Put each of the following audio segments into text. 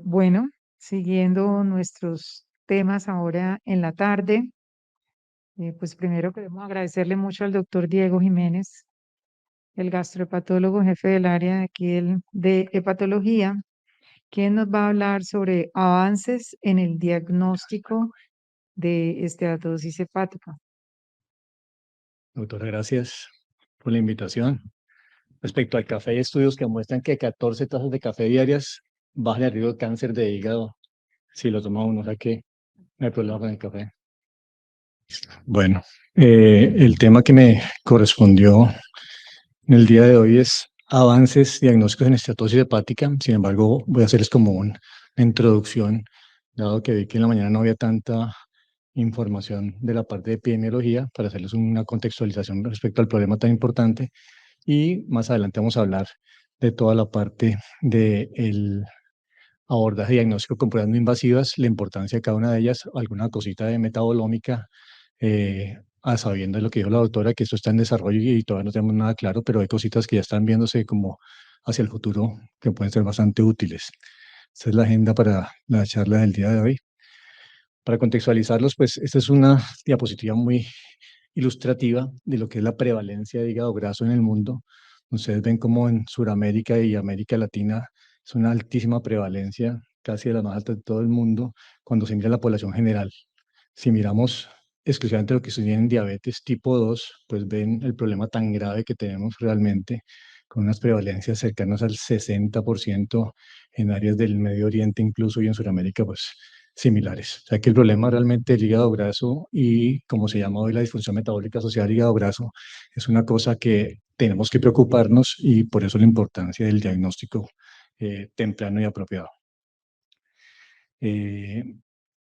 Bueno, siguiendo nuestros temas ahora en la tarde, pues primero queremos agradecerle mucho al doctor Diego Jiménez, el gastrohepatólogo jefe del área de aquí de hepatología, quien nos va a hablar sobre avances en el diagnóstico de esteatosis hepática. Doctora, gracias por la invitación. Respecto al café, hay estudios que muestran que 14 tazas de café diarias bajan el riesgo de cáncer de hígado si lo toma uno, o sea que no hay problema con el café. Bueno, el tema que me correspondió en el día de hoy es avances diagnósticos en esteatosis hepática. Sin embargo, voy a hacerles como una introducción, dado que vi que en la mañana no había tanta información de la parte de epidemiología, para hacerles una contextualización respecto al problema tan importante. Y más adelante vamos a hablar de toda la parte del abordaje diagnóstico con pruebas no invasivas, la importancia de cada una de ellas, alguna cosita de metabolómica, a sabiendo de lo que dijo la doctora, que esto está en desarrollo y todavía no tenemos nada claro, pero hay cositas que ya están viéndose como hacia el futuro que pueden ser bastante útiles. Esta es la agenda para la charla del día de hoy. Para contextualizarlos, pues esta es una diapositiva muy ilustrativa de lo que es la prevalencia de hígado graso en el mundo. Ustedes ven como en Sudamérica y América Latina es una altísima prevalencia, casi de la más alta de todo el mundo, cuando se mira la población general. Si miramos exclusivamente lo que sucede en diabetes tipo 2, pues ven el problema tan grave que tenemos realmente, con unas prevalencias cercanas al 60% en áreas del Medio Oriente incluso y en Sudamérica, pues similares. O sea que el problema realmente del hígado graso y como se llama hoy la disfunción metabólica asociada al hígado graso es una cosa que tenemos que preocuparnos y por eso la importancia del diagnóstico temprano y apropiado. Eh,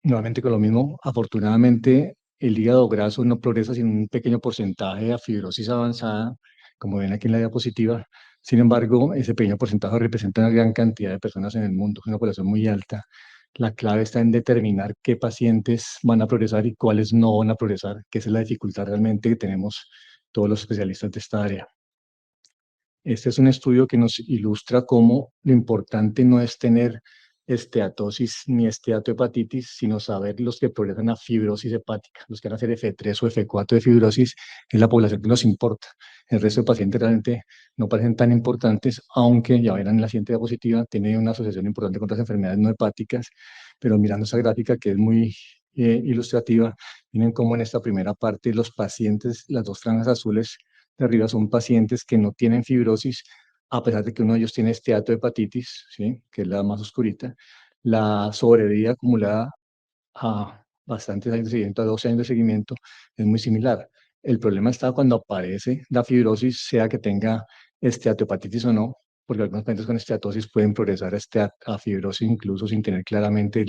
Nuevamente con lo mismo, afortunadamente el hígado graso no progresa sin un pequeño porcentaje de fibrosis avanzada, como ven aquí en la diapositiva. Sin embargo, ese pequeño porcentaje representa una gran cantidad de personas en el mundo, es una población muy alta. La clave está en determinar qué pacientes van a progresar y cuáles no van a progresar, que esa es la dificultad realmente que tenemos todos los especialistas de esta área. Este es un estudio que nos ilustra cómo lo importante no es tener esteatosis ni esteatohepatitis, sino saber los que progresan a fibrosis hepática, los que van a hacer F3 o F4 de fibrosis, es la población que nos importa. El resto de pacientes realmente no parecen tan importantes, aunque ya verán en la siguiente diapositiva, tiene una asociación importante con otras enfermedades no hepáticas, pero mirando esa gráfica que es muy ilustrativa, miren cómo en esta primera parte los pacientes, las dos franjas azules, de arriba son pacientes que no tienen fibrosis, a pesar de que uno de ellos tiene esteatohepatitis, ¿sí? Que es la más oscurita. La sobrevida acumulada a bastantes años de seguimiento, a 12 años de seguimiento, es muy similar. El problema está cuando aparece la fibrosis, sea que tenga esteatohepatitis o no, porque algunos pacientes con esteatosis pueden progresar a fibrosis incluso sin tener claramente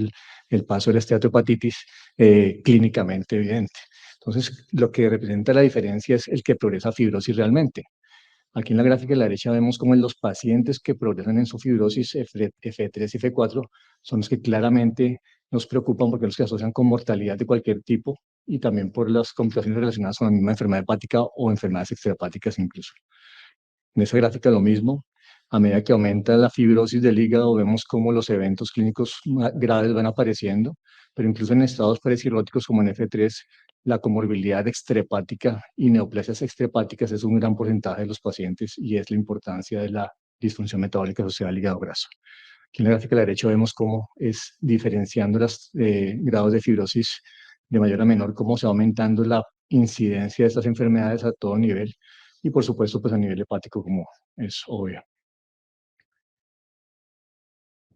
el paso de la esteatohepatitis clínicamente evidente. Entonces, lo que representa la diferencia es el que progresa a fibrosis realmente. Aquí en la gráfica de la derecha vemos cómo en los pacientes que progresan en su fibrosis F3 y F4 son los que claramente nos preocupan porque los que asocian con mortalidad de cualquier tipo y también por las complicaciones relacionadas con la misma enfermedad hepática o enfermedades extrahepáticas incluso. En esa gráfica lo mismo, a medida que aumenta la fibrosis del hígado, vemos cómo los eventos clínicos graves van apareciendo, pero incluso en estados precirróticos como en F3, la comorbilidad extrahepática y neoplasias extrahepáticas es un gran porcentaje de los pacientes y es la importancia de la disfunción metabólica asociada al hígado graso. Aquí en la gráfica de la derecha vemos cómo es diferenciando los grados de fibrosis de mayor a menor, cómo se va aumentando la incidencia de estas enfermedades a todo nivel y por supuesto pues a nivel hepático como es obvio.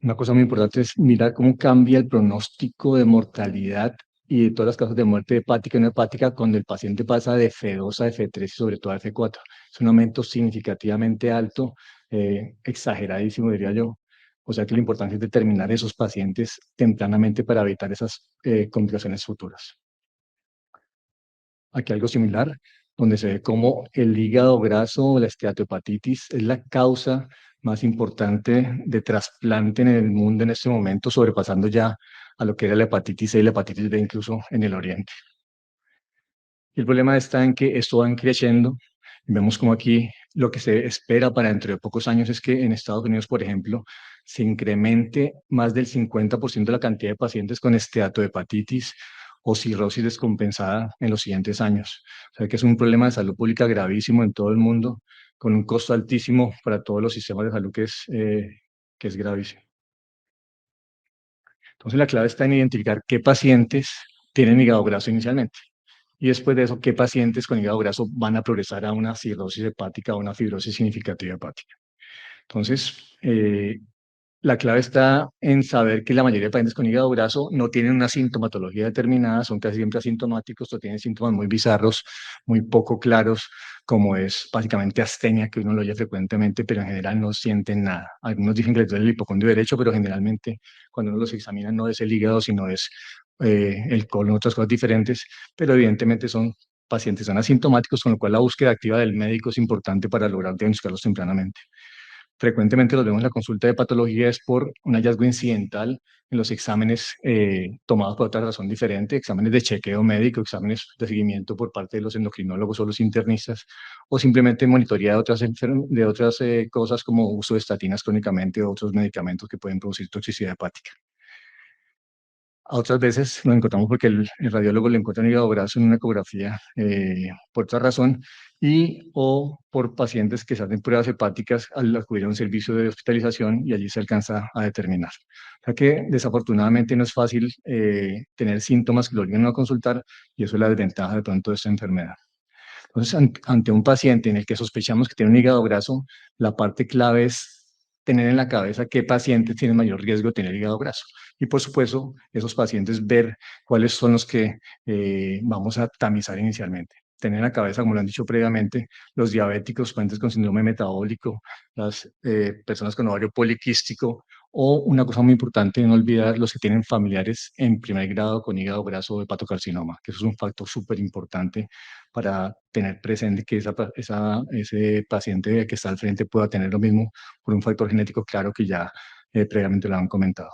Una cosa muy importante es mirar cómo cambia el pronóstico de mortalidad y de todas las causas de muerte hepática y no hepática cuando el paciente pasa de F2 a F3 y sobre todo a F4. Es un aumento significativamente alto, exageradísimo diría yo. O sea que lo importante es determinar esos pacientes tempranamente para evitar esas complicaciones futuras. Aquí algo similar, donde se ve cómo el hígado graso o la esteatohepatitis es la causa más importante de trasplante en el mundo en este momento, sobrepasando ya a lo que era la hepatitis C y la hepatitis B incluso en el Oriente. Y el problema está en que esto va creciendo Vemos como aquí lo que se espera para dentro de pocos años es que en Estados Unidos, por ejemplo, se incremente más del 50% la cantidad de pacientes con esteatohepatitis o cirrosis descompensada en los siguientes años. O sea que es un problema de salud pública gravísimo en todo el mundo, con un costo altísimo para todos los sistemas de salud que es gravísimo. Entonces la clave está en identificar qué pacientes tienen hígado graso inicialmente. Y después de eso, qué pacientes con hígado graso van a progresar a una cirrosis hepática o una fibrosis significativa hepática. Entonces, la clave está en saber que la mayoría de pacientes con hígado graso no tienen una sintomatología determinada, son casi siempre asintomáticos o tienen síntomas muy bizarros, muy poco claros, como es básicamente astenia, que uno lo oye frecuentemente, pero en general no sienten nada. Algunos dicen que les duele el hipocondrio derecho, pero generalmente cuando uno los examina no es el hígado, sino es el colon, otras cosas diferentes, pero evidentemente son pacientes son asintomáticos, con lo cual la búsqueda activa del médico es importante para lograr diagnosticarlos tempranamente. Frecuentemente los vemos en la consulta de patología es por un hallazgo incidental en los exámenes tomados por otra razón diferente, exámenes de chequeo médico, exámenes de seguimiento por parte de los endocrinólogos o los internistas, o simplemente monitoría de otras cosas como uso de estatinas crónicamente o otros medicamentos que pueden producir toxicidad hepática. A otras veces lo encontramos porque el radiólogo le encuentra un hígado graso en una ecografía por otra razón y o por pacientes que se hacen pruebas hepáticas al acudir a un servicio de hospitalización y allí se alcanza a determinar. O sea que desafortunadamente no es fácil tener síntomas que lo obliguen a consultar y eso es la desventaja de pronto de esta enfermedad. Entonces, ante un paciente en el que sospechamos que tiene un hígado graso, la parte clave es tener en la cabeza qué pacientes tienen mayor riesgo de tener hígado graso. Y por supuesto, esos pacientes ver cuáles son los que vamos a tamizar inicialmente. Tener en la cabeza, como lo han dicho previamente, los diabéticos, pacientes con síndrome metabólico, las personas con ovario poliquístico, o una cosa muy importante, no olvidar los que tienen familiares en primer grado con hígado graso o hepatocarcinoma, que eso es un factor súper importante para tener presente que ese paciente que está al frente pueda tener lo mismo por un factor genético claro que ya previamente lo han comentado.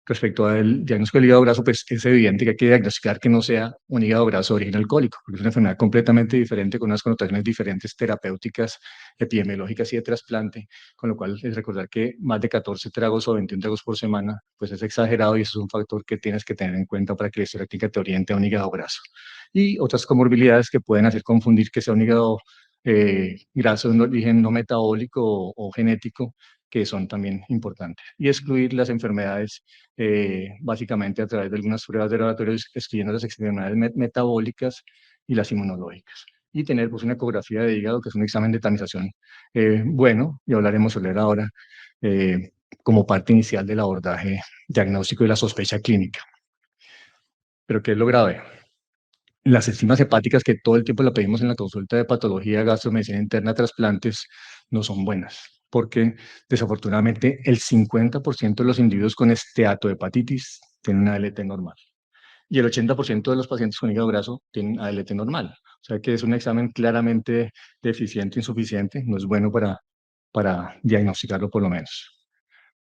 Respecto al diagnóstico del hígado graso, pues es evidente que hay que diagnosticar que no sea un hígado graso de origen alcohólico, porque es una enfermedad completamente diferente, con unas connotaciones diferentes terapéuticas, epidemiológicas y de trasplante, con lo cual es recordar que más de 14 tragos o 21 tragos por semana, pues es exagerado y eso es un factor que tienes que tener en cuenta para que la historia clínica te oriente a un hígado graso. Y otras comorbilidades que pueden hacer confundir que sea un hígado graso de origen no metabólico o genético, que son también importantes. Y excluir las enfermedades básicamente a través de algunas pruebas de laboratorio, excluyendo las enfermedades metabólicas y las inmunológicas. Y tener pues, una ecografía de hígado, que es un examen de tamización bueno, y hablaremos sobre él ahora, como parte inicial del abordaje diagnóstico y la sospecha clínica. Pero ¿qué es lo grave? Las enzimas hepáticas que todo el tiempo la pedimos en la consulta de patología gastromedicina interna trasplantes no son buenas, porque desafortunadamente el 50% de los individuos con esteatohepatitis tienen una ALT normal y el 80% de los pacientes con hígado graso tienen ALT normal. O sea que es un examen claramente deficiente, insuficiente, no es bueno para diagnosticarlo por lo menos.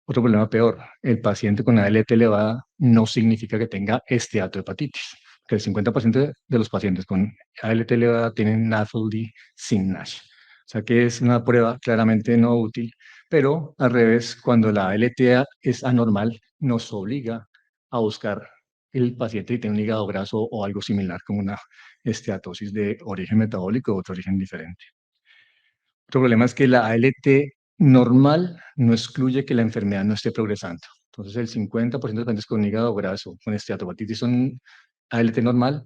Otro problema peor, el paciente con ALT elevada no significa que tenga esteatohepatitis, que el 50% de los pacientes con ALT elevada tienen NAFLD sin NASH. O sea que es una prueba claramente no útil, pero al revés, cuando la ALT es anormal, nos obliga a buscar el paciente que tiene un hígado graso o algo similar como una esteatosis de origen metabólico o otro origen diferente. Otro problema es que la ALT normal no excluye que la enfermedad no esté progresando. Entonces, el 50% de pacientes con hígado graso, con esteatopatitis, son ALT normal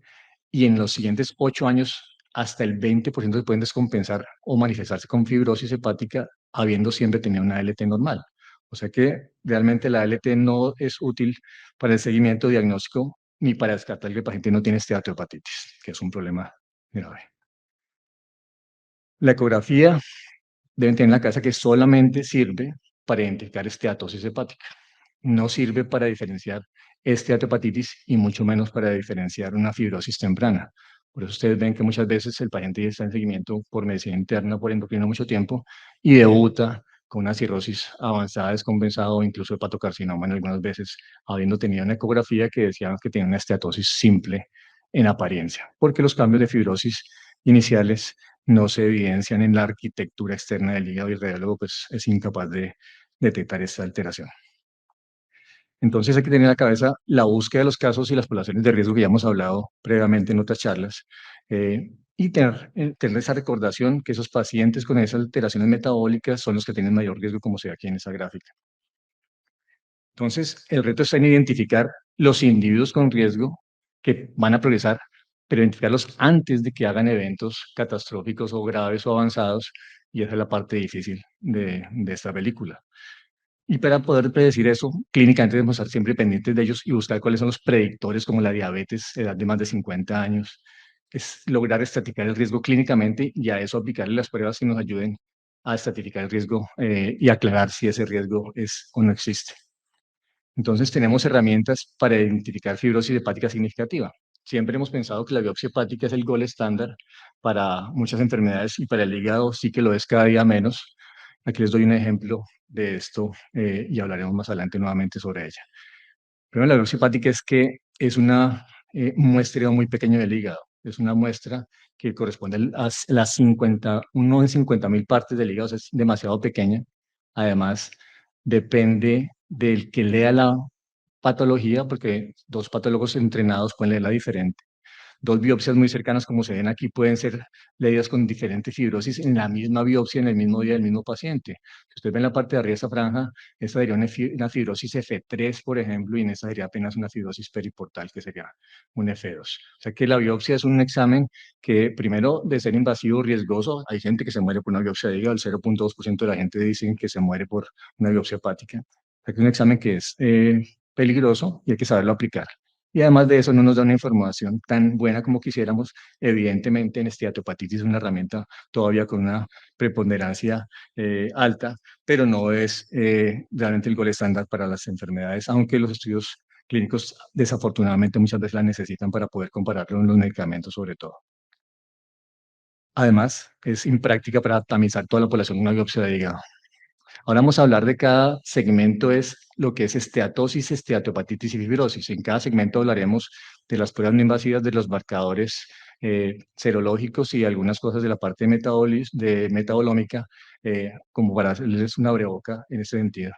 y en los siguientes 8 años, hasta el 20% se pueden descompensar o manifestarse con fibrosis hepática, habiendo siempre tenido una ALT normal. O sea que realmente la ALT no es útil para el seguimiento diagnóstico ni para descartar que el paciente no tiene esteatohepatitis, que es un problema grave. La ecografía deben tener en la cabeza que solamente sirve para identificar esteatosis hepática. No sirve para diferenciar esteatohepatitis y mucho menos para diferenciar una fibrosis temprana. Por eso ustedes ven que muchas veces el paciente está en seguimiento por medicina interna, por endocrino mucho tiempo y debuta con una cirrosis avanzada, descompensada o incluso hepatocarcinoma en algunas veces, habiendo tenido una ecografía que decía que tenía una esteatosis simple en apariencia, porque los cambios de fibrosis iniciales no se evidencian en la arquitectura externa del hígado y el radiólogo pues es incapaz de detectar esta alteración. Entonces hay que tener en la cabeza la búsqueda de los casos y las poblaciones de riesgo que ya hemos hablado previamente en otras charlas, y tener esa recordación que esos pacientes con esas alteraciones metabólicas son los que tienen mayor riesgo, como se ve aquí en esa gráfica. Entonces, el reto está en identificar los individuos con riesgo que van a progresar, pero identificarlos antes de que hagan eventos catastróficos o graves o avanzados, y esa es la parte difícil de esta película. Y para poder predecir eso, clínicamente debemos estar siempre pendientes de ellos y buscar cuáles son los predictores como la diabetes, edad de más de 50 años. Es lograr estratificar el riesgo clínicamente y a eso aplicarle las pruebas que nos ayuden a estratificar el riesgo y aclarar si ese riesgo es o no existe. Entonces tenemos herramientas para identificar fibrosis hepática significativa. Siempre hemos pensado que la biopsia hepática es el gold estándar para muchas enfermedades y para el hígado sí que lo es cada día menos. Aquí les doy un ejemplo de esto y hablaremos más adelante nuevamente sobre ella. Primero, la biopsia hepática es que es una muestreo muy pequeño del hígado. Es una muestra que corresponde a las 50, uno en 50.000 partes del hígado, es demasiado pequeña. Además, depende del que lea la patología, porque dos patólogos entrenados pueden leerla diferente. Dos biopsias muy cercanas, como se ven aquí, pueden ser leídas con diferente fibrosis en la misma biopsia, en el mismo día del mismo paciente. Si usted ve en la parte de arriba de esa franja, esta sería una fibrosis F3, por ejemplo, y en esta sería apenas una fibrosis periportal, que sería un F2. O sea que la biopsia es un examen que, primero, de ser invasivo, riesgoso, hay gente que se muere por una biopsia de hígado, el 0.2% de la gente dicen que se muere por una biopsia hepática. O sea que es un examen que es peligroso y hay que saberlo aplicar. Y además de eso no nos da una información tan buena como quisiéramos. Evidentemente en esteatopatitis es una herramienta todavía con una preponderancia alta, pero no es realmente el gol estándar para las enfermedades, aunque los estudios clínicos desafortunadamente muchas veces la necesitan para poder compararlo con los medicamentos sobre todo. Además, es impráctica para tamizar toda la población en una biopsia de hígado. Ahora vamos a hablar de cada segmento, es lo que es esteatosis, esteatopatitis y fibrosis. En cada segmento hablaremos de las pruebas no invasivas, de los marcadores serológicos y algunas cosas de la parte de metabolómica, como para hacerles una breboca en ese sentido.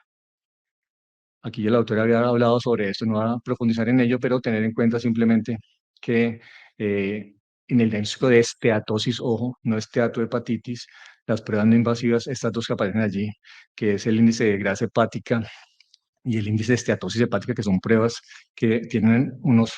Aquí ya la autora había hablado sobre esto, no va a profundizar en ello, pero tener en cuenta simplemente que en el diagnóstico de esteatosis, ojo, no esteatohepatitis, las pruebas no invasivas, estas dos que aparecen allí, que es el índice de grasa hepática y el índice de esteatosis hepática, que son pruebas que tienen unos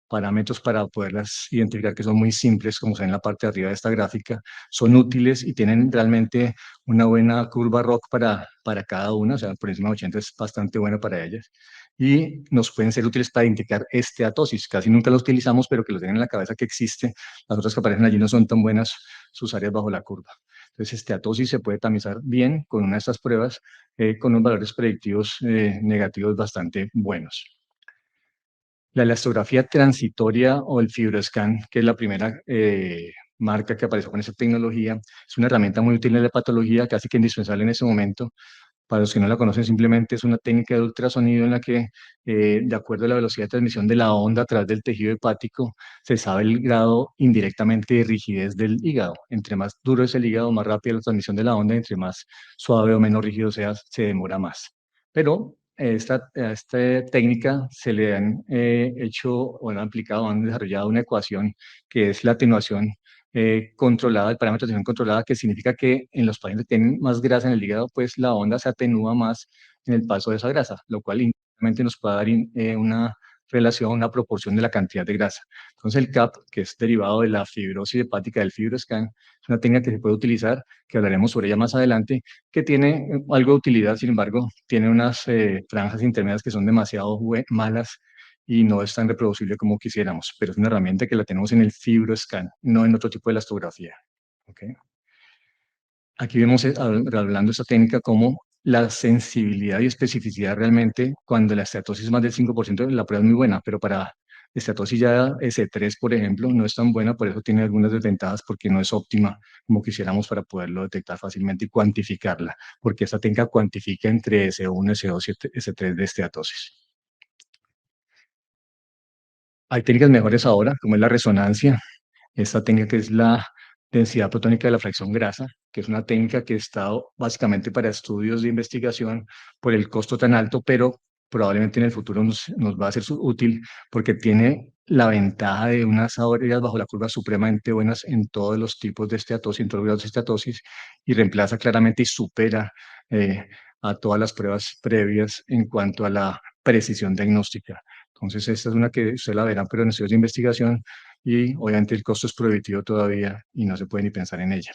parámetros para poderlas identificar, que son muy simples, como se ve en la parte de arriba de esta gráfica, son útiles y tienen realmente una buena curva ROC para cada una, o sea, por encima de 80 es bastante buena para ellas, y nos pueden ser útiles para indicar esteatosis. Casi nunca los utilizamos, pero que lo tengan en la cabeza que existe. Las otras que aparecen allí no son tan buenas sus áreas bajo la curva. Entonces, esteatosis se puede tamizar bien con una de estas pruebas con unos valores predictivos negativos bastante buenos. La elastografía transitoria o el FibroScan, que es la primera marca que apareció con esa tecnología, es una herramienta muy útil en la patología, casi que indispensable en ese momento. Para los que no la conocen, simplemente es una técnica de ultrasonido en la que, de acuerdo a la velocidad de transmisión de la onda a través del tejido hepático, se sabe el grado indirectamente de rigidez del hígado. Entre más duro es el hígado, más rápida la transmisión de la onda, entre más suave o menos rígido sea, se demora más. Pero a esta técnica se le han hecho o han aplicado, han desarrollado una ecuación que es la atenuación controlada, el parámetro de atenuación controlada, que significa que en los pacientes que tienen más grasa en el hígado, pues la onda se atenúa más en el paso de esa grasa, lo cual indirectamente nos puede dar una relación, una proporción de la cantidad de grasa. Entonces el CAP, que es derivado de la fibrosis hepática del FibroScan, es una técnica que se puede utilizar, que hablaremos sobre ella más adelante, que tiene algo de utilidad, sin embargo, tiene unas franjas intermedias que son demasiado malas y no es tan reproducible como quisiéramos, pero es una herramienta que la tenemos en el FibroScan, no en otro tipo de elastografía. ¿Okay? Aquí vemos, hablando de esta técnica, como la sensibilidad y especificidad realmente, cuando la esteatosis es más del 5%, la prueba es muy buena, pero para esteatosis ya S3, por ejemplo, no es tan buena, por eso tiene algunas desventajas, porque no es óptima como quisiéramos para poderlo detectar fácilmente y cuantificarla, porque esta técnica cuantifica entre S1, S2 y S3 de esteatosis. Hay técnicas mejores ahora, como es la resonancia. Esta técnica que es la densidad protónica de la fracción grasa, que es una técnica que está básicamente para estudios de investigación por el costo tan alto, pero probablemente en el futuro nos va a ser útil porque tiene la ventaja de unas áreas bajo la curva supremamente buenas en todos los tipos de esteatosis, en todos los grados de esteatosis, y reemplaza claramente y supera a todas las pruebas previas en cuanto a la precisión diagnóstica. Entonces, esta es una que usted la verá, pero en estudios de investigación, y obviamente el costo es prohibitivo todavía y no se puede ni pensar en ella.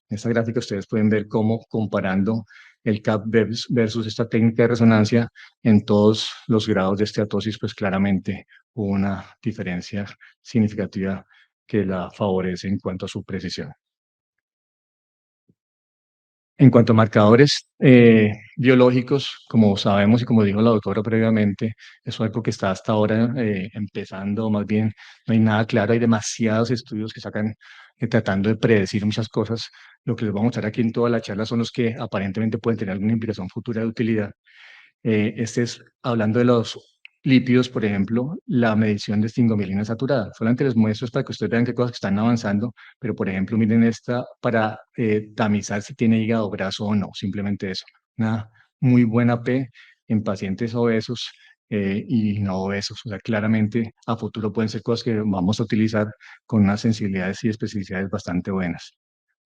En esta gráfica ustedes pueden ver cómo, comparando el CAP versus esta técnica de resonancia en todos los grados de esteatosis, pues claramente hubo una diferencia significativa que la favorece en cuanto a su precisión. En cuanto a marcadores biológicos, como sabemos y como dijo la doctora previamente, es algo que está hasta ahora empezando, más bien no hay nada claro, hay demasiados estudios que sacan tratando de predecir muchas cosas. Lo que les voy a mostrar aquí en toda la charla son los que aparentemente pueden tener alguna implicación futura de utilidad. Este es hablando de los lípidos, por ejemplo, la medición de estingomilina saturada. Solamente les muestro es para que ustedes vean qué cosas que están avanzando, pero por ejemplo, miren esta para tamizar si tiene hígado graso o no, simplemente eso. Una muy buena P en pacientes obesos y no obesos. O sea, claramente a futuro pueden ser cosas que vamos a utilizar con unas sensibilidades y especificidades bastante buenas.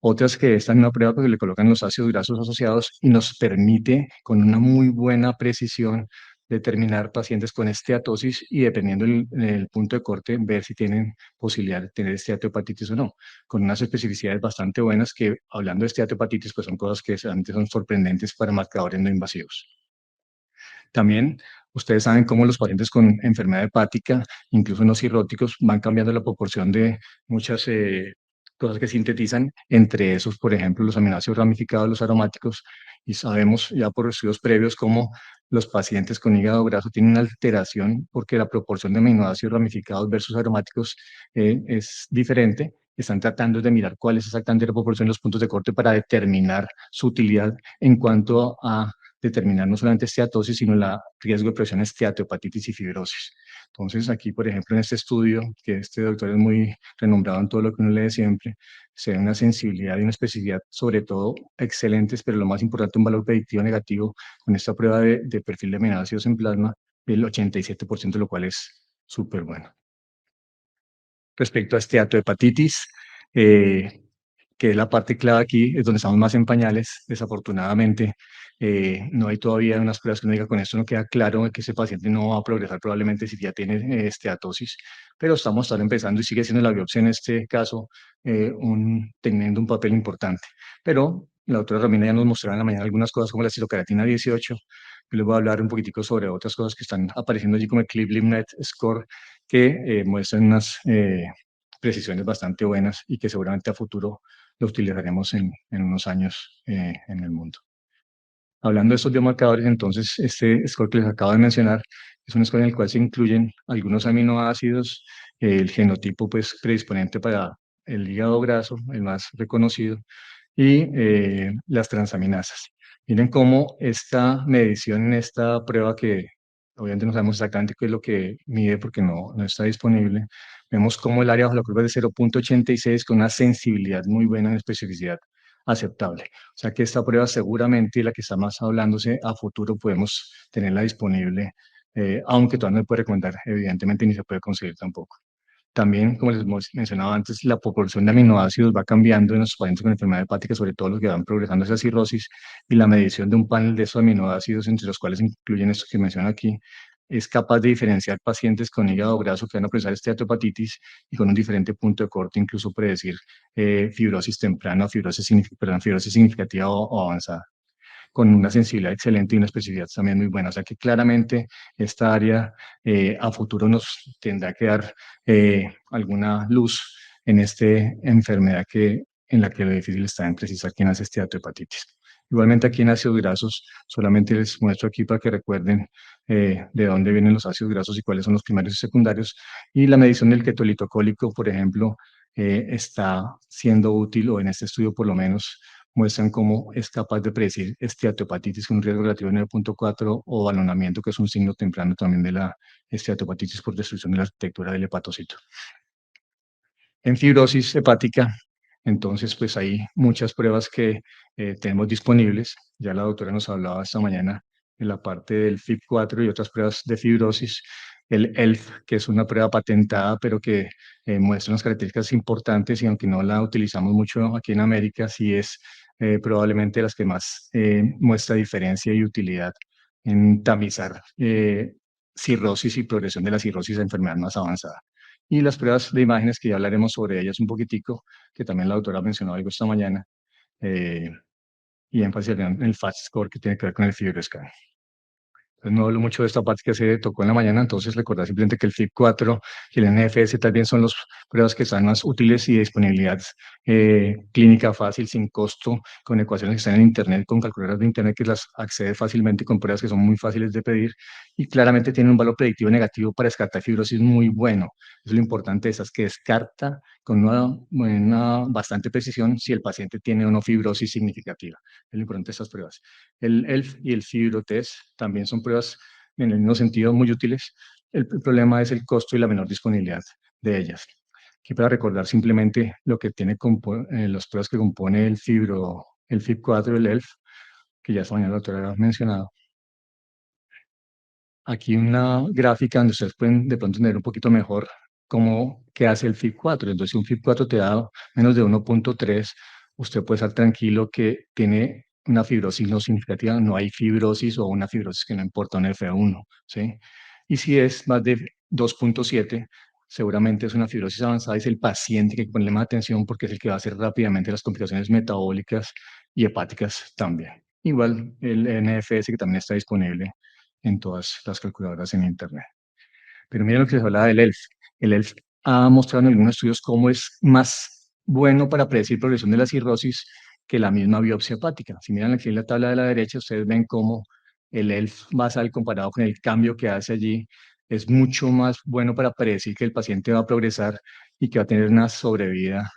Otras que están en una prueba porque le colocan los ácidos grasos asociados y nos permite con una muy buena precisión determinar pacientes con esteatosis y dependiendo del punto de corte, ver si tienen posibilidad de tener esteatohepatitis o no, con unas especificidades bastante buenas que, hablando de esteatohepatitis, pues son cosas que antes son sorprendentes para marcadores no invasivos. También ustedes saben cómo los pacientes con enfermedad hepática, incluso en los cirróticos, van cambiando la proporción de muchas cosas que sintetizan, entre esos, por ejemplo, los aminoácidos ramificados, los aromáticos, y sabemos ya por estudios previos cómo los pacientes con hígado graso tienen una alteración porque la proporción de aminoácidos ramificados versus aromáticos es diferente. Están tratando de mirar cuál es exactamente la proporción de los puntos de corte para determinar su utilidad en cuanto a determinar no solamente esteatosis, sino el riesgo de progresión a esteatohepatitis y fibrosis. Entonces, aquí, por ejemplo, en este estudio, que este doctor es muy renombrado en todo lo que uno lee siempre, se ve una sensibilidad y una especificidad, sobre todo, excelentes, pero lo más importante, un valor predictivo negativo con esta prueba de perfil de aminoácidos en plasma del 87%, lo cual es súper bueno. Respecto a esteatohepatitis, que es la parte clave aquí, es donde estamos más en pañales, desafortunadamente. No hay todavía unas pruebas que uno diga con esto no queda claro que ese paciente no va a progresar probablemente si ya tiene esteatosis, pero estamos todavía empezando y sigue siendo la biopsia en este caso teniendo un papel importante. Pero la doctora Romina ya nos mostró en la mañana algunas cosas como la cistoqueratina 18. Yo les voy a hablar un poquitico sobre otras cosas que están apareciendo allí como el ClipLimNet Score, que muestran unas precisiones bastante buenas y que seguramente a futuro lo utilizaremos en unos años en el mundo. Hablando de estos biomarcadores, entonces, este score que les acabo de mencionar es un score en el cual se incluyen algunos aminoácidos, el genotipo pues, predisponente para el hígado graso, el más reconocido, y las transaminasas. Miren cómo esta medición en esta prueba que obviamente no sabemos exactamente qué es lo que mide porque no está disponible, vemos cómo el área bajo la curva es de 0.86 con una sensibilidad muy buena en especificidad aceptable. O sea que esta prueba seguramente, la que está más hablándose a futuro, podemos tenerla disponible, aunque todavía no se puede recomendar, evidentemente, ni se puede conseguir tampoco. También, como les mencionaba antes, la proporción de aminoácidos va cambiando en los pacientes con enfermedad hepática, sobre todo los que van progresando hacia cirrosis, y la medición de un panel de esos aminoácidos, entre los cuales incluyen estos que menciono aquí, es capaz de diferenciar pacientes con hígado graso que van a presentar esteatohepatitis y con un diferente punto de corte, incluso predecir fibrosis temprana, fibrosis significativa o avanzada, con una sensibilidad excelente y una especificidad también muy buena. O sea que claramente esta área a futuro nos tendrá que dar alguna luz en esta enfermedad en la que lo difícil está en precisar quién hace esteatohepatitis. Igualmente aquí en ácidos grasos, solamente les muestro aquí para que recuerden de dónde vienen los ácidos grasos y cuáles son los primarios y secundarios. Y la medición del keto cólico, por ejemplo, está siendo útil, o en este estudio por lo menos, muestran cómo es capaz de predecir esteatohepatitis con un riesgo relativo de 9.4 o balonamiento, que es un signo temprano también de la esteatohepatitis por destrucción de la arquitectura del hepatocito. En fibrosis hepática, Entonces, pues hay muchas pruebas que tenemos disponibles. Ya la doctora nos hablaba esta mañana en la parte del FIB4 y otras pruebas de fibrosis. El ELF, que es una prueba patentada, pero que muestra unas características importantes y aunque no la utilizamos mucho aquí en América, sí es probablemente las que más muestra diferencia y utilidad en tamizar cirrosis y progresión de la cirrosis a enfermedad más avanzada. Y las pruebas de imágenes, que ya hablaremos sobre ellas un poquitico, que también la doctora mencionó algo esta mañana, eh, y énfasis en el FAST score que tiene que ver con el FibroScan. Entonces, no hablo mucho de esta parte que se tocó en la mañana, entonces recordar simplemente que el FIB4 y el NFS también son las pruebas que están más útiles y de disponibilidad clínica fácil, sin costo, con ecuaciones que están en Internet, con calculadoras de Internet que las accede fácilmente, con pruebas que son muy fáciles de pedir y claramente tienen un valor predictivo negativo para descartar fibrosis muy bueno. Es lo importante de esas, que descarta con una bastante precisión si el paciente tiene o no fibrosis significativa. Es lo importante de estas pruebas. El ELF y el FibroTest también son pruebas en el mismo sentido muy útiles. El problema es el costo y la menor disponibilidad de ellas. Aquí para recordar simplemente lo que tiene las pruebas que compone el FIB4 y el ELF, que ya esta mañana la doctora ha mencionado. Aquí una gráfica donde ustedes pueden de pronto entender un poquito mejor qué hace el FIB4. Entonces, si un FIB4 te da menos de 1.3, usted puede estar tranquilo que tiene una fibrosis no significativa, no hay fibrosis o una fibrosis que no importa, un F1, ¿sí? Y si es más de 2.7, seguramente es una fibrosis avanzada y es el paciente que hay que ponerle más atención porque es el que va a hacer rápidamente las complicaciones metabólicas y hepáticas también. Igual el NFS, que también está disponible en todas las calculadoras en Internet. Pero miren lo que les hablaba del ELF. El ELF ha mostrado en algunos estudios cómo es más bueno para predecir progresión de la cirrosis que la misma biopsia hepática. Si miran aquí en la tabla de la derecha, ustedes ven cómo el ELF basal comparado con el cambio que hace allí es mucho más bueno para predecir que el paciente va a progresar y que va a tener una sobrevida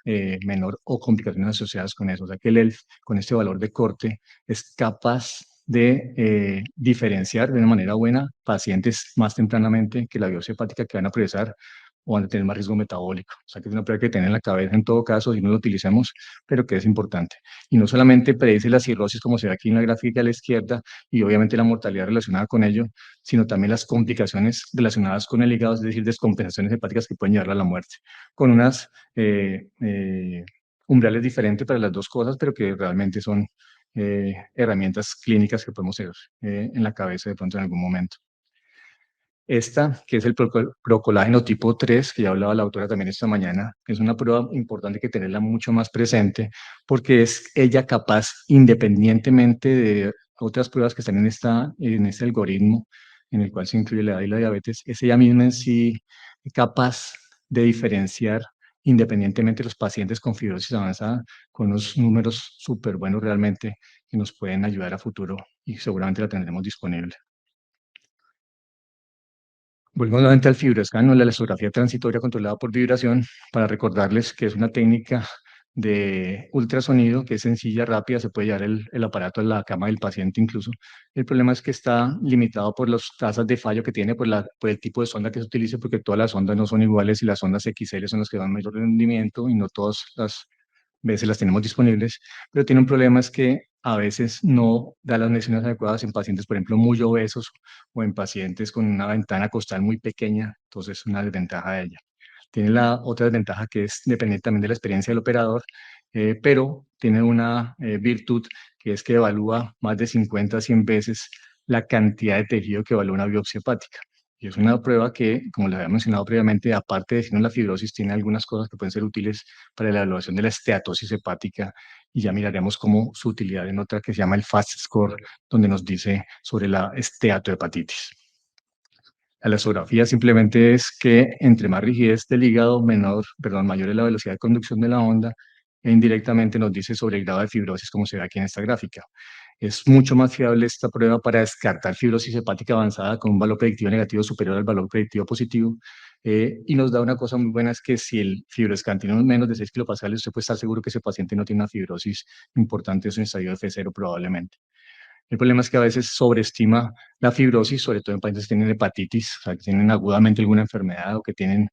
menor o complicaciones asociadas con eso. O sea que el ELF, con este valor de corte, es capaz de diferenciar de una manera buena pacientes más tempranamente que la biopsia hepática que van a progresar o van a tener más riesgo metabólico. O sea que es una prueba que tener en la cabeza en todo caso si no lo utilicemos, pero que es importante. Y no solamente predice la cirrosis como se ve aquí en la gráfica a la izquierda y obviamente la mortalidad relacionada con ello, sino también las complicaciones relacionadas con el hígado, es decir, descompensaciones hepáticas que pueden llevar a la muerte, con unas umbrales diferentes para las dos cosas, pero que realmente son herramientas clínicas que podemos hacer en la cabeza de pronto en algún momento. Esta, que es el procolágeno tipo 3, que ya hablaba la autora también esta mañana, es una prueba importante que tenerla mucho más presente porque es ella capaz, independientemente de otras pruebas que están en este algoritmo en el cual se incluye la edad y la diabetes, es ella misma en sí capaz de diferenciar independientemente de los pacientes con fibrosis avanzada, con unos números súper buenos realmente que nos pueden ayudar a futuro y seguramente la tendremos disponible. Volvemos nuevamente al FibroScan o la elastografía transitoria controlada por vibración para recordarles que es una técnica de ultrasonido que es sencilla, rápida, se puede llevar el aparato a la cama del paciente incluso. El problema es que está limitado por las tasas de fallo que tiene, por el tipo de sonda que se utilice, porque todas las ondas no son iguales y las ondas XL son las que dan mayor rendimiento y no todas las veces las tenemos disponibles, pero tiene un problema, es que a veces no da las mediciones adecuadas en pacientes, por ejemplo, muy obesos o en pacientes con una ventana costal muy pequeña, entonces es una desventaja de ella. Tiene la otra desventaja que es dependiente también de la experiencia del operador, pero tiene una virtud que es que evalúa más de 50 a 100 veces la cantidad de tejido que evalúa una biopsia hepática. Y es una prueba que, como les había mencionado previamente, aparte de decirnos la fibrosis, tiene algunas cosas que pueden ser útiles para la evaluación de la esteatosis hepática y ya miraremos cómo su utilidad en otra que se llama el FAST score, donde nos dice sobre la esteatohepatitis. La elastografía simplemente es que entre más rigidez del hígado, mayor es la velocidad de conducción de la onda e indirectamente nos dice sobre el grado de fibrosis como se ve aquí en esta gráfica. Es mucho más fiable esta prueba para descartar fibrosis hepática avanzada con un valor predictivo negativo superior al valor predictivo positivo y nos da una cosa muy buena, es que si el FibroScan tiene menos de 6 kilopascales, usted puede estar seguro que ese paciente no tiene una fibrosis importante, es un estadio F0 probablemente. El problema es que a veces sobreestima la fibrosis, sobre todo en pacientes que tienen hepatitis, o sea, que tienen agudamente alguna enfermedad o que tienen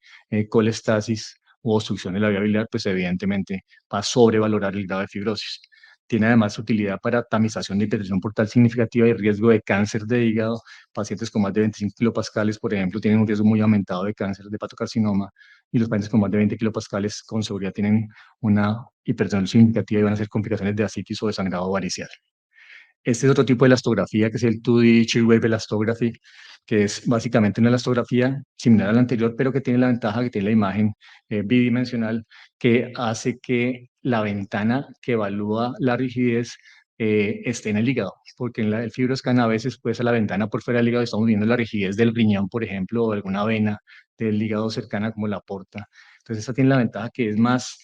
colestasis u obstrucción de la vía biliar, pues evidentemente va a sobrevalorar el grado de fibrosis. Tiene además utilidad para tamización de hipertensión portal significativa y riesgo de cáncer de hígado. Pacientes con más de 25 kilopascales, por ejemplo, tienen un riesgo muy aumentado de cáncer de hepatocarcinoma, y los pacientes con más de 20 kilopascales con seguridad tienen una hipertensión significativa y van a ser complicaciones de ascitis o de sangrado varicial. Este es otro tipo de elastografía, que es el 2D shear wave elastography, que es básicamente una elastografía similar a la anterior, pero que tiene la ventaja que tiene la imagen bidimensional, que hace que la ventana que evalúa la rigidez esté en el hígado, porque en el FibroScan a veces puede ser la ventana por fuera del hígado, estamos viendo la rigidez del riñón, por ejemplo, o alguna vena del hígado cercana como la porta. Entonces esta tiene la ventaja que es más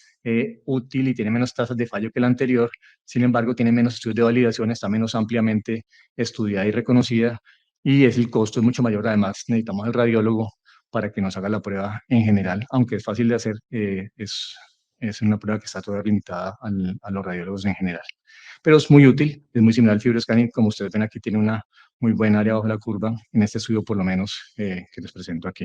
útil y tiene menos tasas de fallo que la anterior. Sin embargo, tiene menos estudios de validación, está menos ampliamente estudiada y reconocida, y el costo es mucho mayor. Además, necesitamos al radiólogo para que nos haga la prueba en general, aunque es fácil de hacer, es una prueba que está toda limitada a los radiólogos en general. Pero es muy útil, es muy similar al fibroscanning. Como ustedes ven aquí, tiene una muy buena área bajo la curva, en este estudio por lo menos que les presento aquí.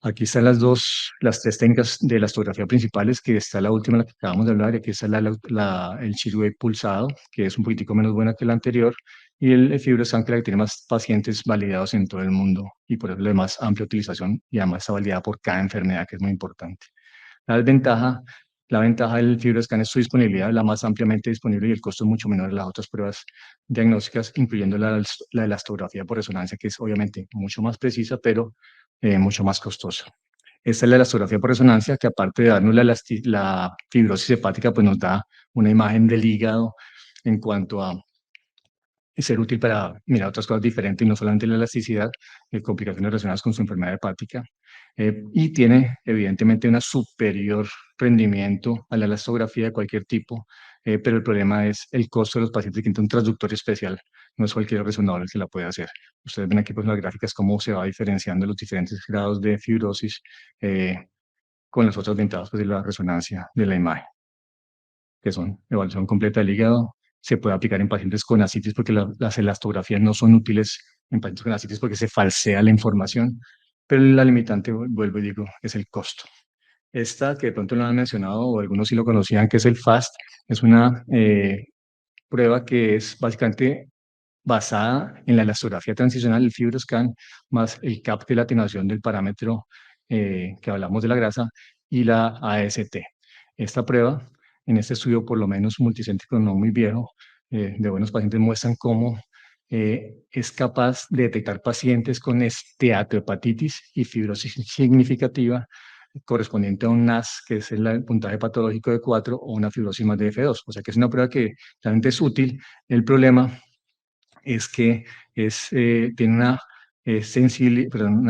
Aquí están las tres técnicas de elastografía principales, que está la última, la que acabamos de hablar, y aquí está el shear wave pulsado, que es un poquitico menos buena que la anterior, y el FibroScan, que tiene más pacientes validados en todo el mundo, y por eso es de más amplia utilización, y además está validada por cada enfermedad, que es muy importante. La ventaja del FibroScan es su disponibilidad, la más ampliamente disponible, y el costo es mucho menor de las otras pruebas diagnósticas, incluyendo la elastografía por resonancia, que es obviamente mucho más precisa, pero mucho más costosa. Esta es la elastografía por resonancia, que aparte de darnos la fibrosis hepática, pues nos da una imagen del hígado en cuanto a ser útil para mirar otras cosas diferentes y no solamente la elasticidad, complicaciones relacionadas con su enfermedad hepática. Y tiene evidentemente un superior rendimiento a la elastografía de cualquier tipo, pero el problema es el costo de los pacientes que tienen un transductor especial. No es cualquier resonador el que la puede hacer. Ustedes ven aquí pues, en las gráficas cómo se va diferenciando los diferentes grados de fibrosis con las otras ventajas pues, de la resonancia de la imagen, que son evaluación completa del hígado. Se puede aplicar en pacientes con ascitis, porque las elastografías no son útiles en pacientes con ascitis porque se falsea la información, pero la limitante, vuelvo y digo, es el costo. Esta, que de pronto lo han mencionado o algunos sí lo conocían, que es el FAST, es una prueba que es básicamente basada en la elastografía transicional, el FibroScan, más el CAP, que es la atenuación del parámetro que hablamos de la grasa, y la AST. Esta prueba, en este estudio por lo menos multicéntrico no muy viejo, de buenos pacientes, muestran cómo es capaz de detectar pacientes con esteatohepatitis y fibrosis significativa correspondiente a un NAS, que es el puntaje patológico de 4, o una fibrosis más de F2. O sea que es una prueba que realmente es útil. El problema es que tiene una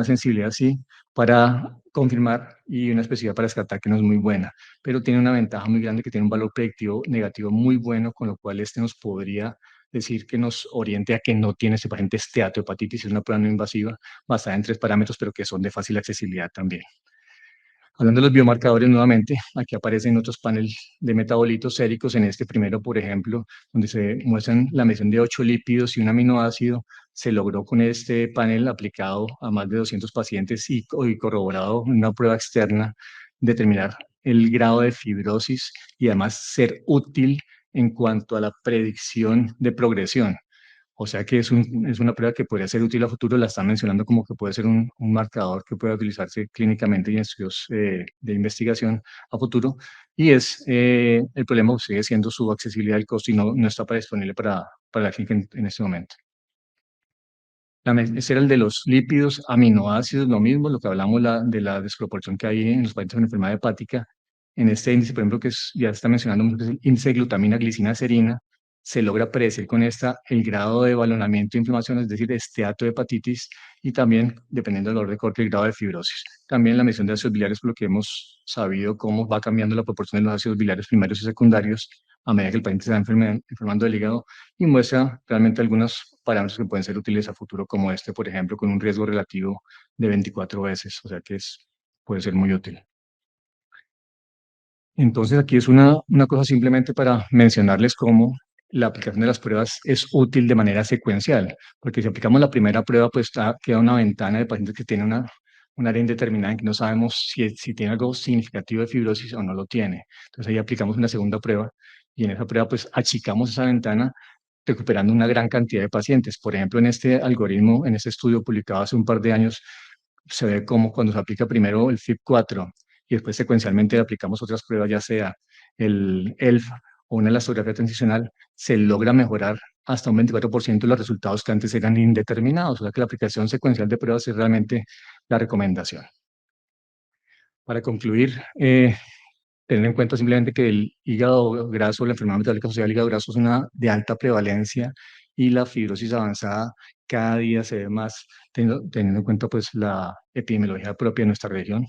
sensibilidad sí para confirmar y una especificidad para descartar, que no es muy buena, pero tiene una ventaja muy grande, que tiene un valor predictivo negativo muy bueno, con lo cual nos podría decir que nos oriente a que no tiene este paciente esteatohepatitis. Es una prueba no invasiva basada en 3 parámetros, pero que son de fácil accesibilidad también. Hablando de los biomarcadores nuevamente, aquí aparecen otros paneles de metabolitos séricos. En este primero, por ejemplo, donde se muestran la medición de 8 lípidos y un aminoácido, se logró con este panel aplicado a más de 200 pacientes y corroborado en una prueba externa determinar el grado de fibrosis y además ser útil en cuanto a la predicción de progresión. O sea que es una prueba que podría ser útil a futuro. La están mencionando como que puede ser un marcador que pueda utilizarse clínicamente y en estudios de investigación a futuro. Y el problema sigue siendo su accesibilidad al costo, y no está disponible para la clínica en este momento. Ese era el de los lípidos, aminoácidos, lo mismo, lo que hablamos de la desproporción que hay en los pacientes con enfermedad hepática. En este índice, por ejemplo, ya está mencionando, que es el índice de glutamina, glicina, serina, se logra predecir con esta el grado de balonamiento de inflamación, es decir, esteatohepatitis, y también, dependiendo del orden de corte, el grado de fibrosis. También la medición de ácidos biliares, por lo que hemos sabido cómo va cambiando la proporción de los ácidos biliares primarios y secundarios a medida que el paciente se va enfermando del hígado, y muestra realmente algunos parámetros que pueden ser útiles a futuro, como este, por ejemplo, con un riesgo relativo de 24 veces, o sea que puede ser muy útil. Entonces aquí es una cosa simplemente para mencionarles cómo la aplicación de las pruebas es útil de manera secuencial, porque si aplicamos la primera prueba, pues queda una ventana de pacientes que tienen un área indeterminada en que no sabemos si tiene algo significativo de fibrosis o no lo tiene. Entonces ahí aplicamos una segunda prueba y en esa prueba pues achicamos esa ventana recuperando una gran cantidad de pacientes. Por ejemplo, en este algoritmo, en este estudio publicado hace un par de años, se ve cómo cuando se aplica primero el FIB4 y después secuencialmente aplicamos otras pruebas, ya sea el ELF o una elastografía transicional, se logra mejorar hasta un 24% los resultados que antes eran indeterminados. O sea que la aplicación secuencial de pruebas es realmente la recomendación. Para concluir, tener en cuenta simplemente que el hígado graso, la enfermedad metabólica asociada al hígado graso es una de alta prevalencia y la fibrosis avanzada cada día se ve más, teniendo en cuenta pues la epidemiología propia de nuestra región.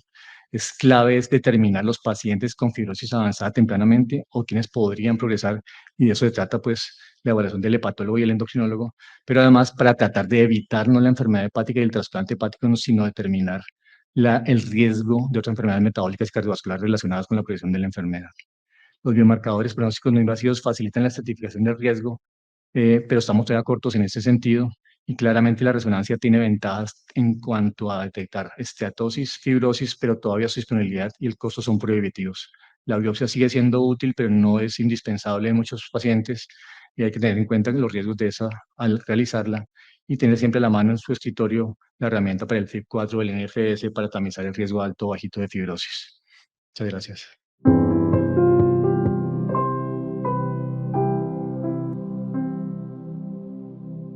Es clave es determinar los pacientes con fibrosis avanzada tempranamente o quienes podrían progresar y de eso se trata pues la evaluación del hepatólogo y el endocrinólogo, pero además para tratar de evitar no la enfermedad hepática y el trasplante hepático, sino determinar el riesgo de otras enfermedades metabólicas y cardiovasculares relacionadas con la progresión de la enfermedad. Los biomarcadores pronósticos no invasivos facilitan la estratificación del riesgo, pero estamos todavía cortos en ese sentido y claramente la resonancia tiene ventajas en cuanto a detectar esteatosis, fibrosis, pero todavía su disponibilidad y el costo son prohibitivos. La biopsia sigue siendo útil, pero no es indispensable en muchos pacientes y hay que tener en cuenta los riesgos de esa al realizarla y tener siempre a la mano en su escritorio la herramienta para el FIB4 o el NFS para tamizar el riesgo alto o bajito de fibrosis. Muchas gracias.